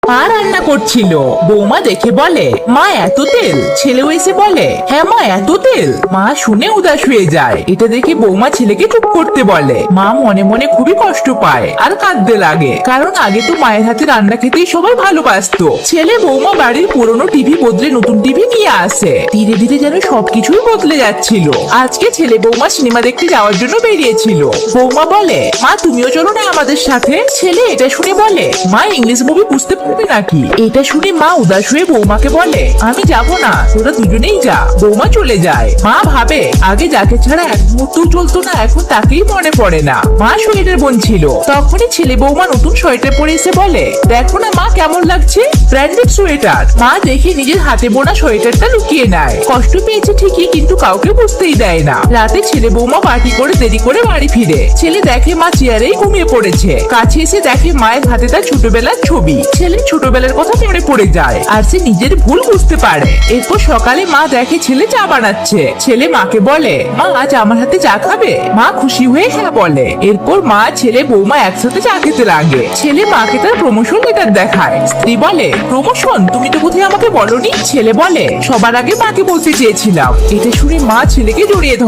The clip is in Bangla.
মা রান্না করছিল। বৌমা দেখে বলে, মা এত তেল? ছেলেও এসে বলে, হ্যাঁ মা এত তেল। মা শুনে উদাস হয়ে যায়। এটা দেখে বৌমা ছেলেকে চুপ করতে বলে। মা মনে মনে খুবই কষ্ট পায় আর কাঁদতে লাগে, কারণ আগে তো মায়ের হাতে রান্না খেতেই সবাই ভালোবাসতো। ছেলে বৌমা বাড়ির পুরনো টিভি বদলে নতুন টিভি নিয়ে আসে। ধীরে ধীরে যেন সবকিছুই বদলে যাচ্ছিল। আজকে ছেলে বৌমা সিনেমা দেখতে যাওয়ার জন্য বেরিয়েছিল। বৌমা বলে, মা তুমিও চলো না আমাদের সাথে। ছেলে এটা শুনে বলে, মা ইংলিশ মুভি বুঝতে পারবে নাকি? এটা শুনে মা উদাস হয়ে বৌমাকে বলে, আমি যাব না, তোরা দুজনেই যা। বৌমা চলে যায়। মা ভাবে, আগে যাকে ছাড়া এক মুহূর্তও চলতো না, এখন তাকেই মনে পড়ে না। মা সোয়েটার বোনছিল। তখনই ছেলে বৌমা নতুন সোয়েটার পরে এসে বলে, দেখো না মা কেমন লাগছে, ব্র্যান্ডেড সোয়েটার। মা দেখে নিজের হাতে বোনা সোয়েটারটা লুকিয়ে নেয়। কষ্ট পেয়েছে ঠিকই, কিন্তু কাউকে বুঝতেই দেয় না। রাতে ছেলে বৌমা পার্টি করে দেরি করে বাড়ি ফিরে। ছেলে দেখে মা চেয়ারেই ঘুমিয়ে পড়েছে। কাছে এসে দেখে মায়ের হাতে তার ছোটবেলার ছবি। ছেলে ছোটবেলার কথা মনে পড়ে যায় আর সে নিজের ভুল বুঝতে পারে। এরপর সকালে মা দেখে ছেলে চা বানাচ্ছে। ছেলে মাকে বলে, মা আজ আমার হাতে চা খাবে? মা খুশি হয়ে হ্যাঁ বলে। এরপর মা ছেলে বৌমা একসাথে চা খেতে লাগে। ছেলে মাকে তার প্রমোশন লেটার দেখায়। স্ত্রী বলে, প্রমোশন? তুমি তো কোথায় আমাকে বলনি। ছেলে বলে, সবার আগে মাকে বলতে চেয়েছিলাম। এটা শুনে মা ছেলেকে জড়িয়ে ধরে।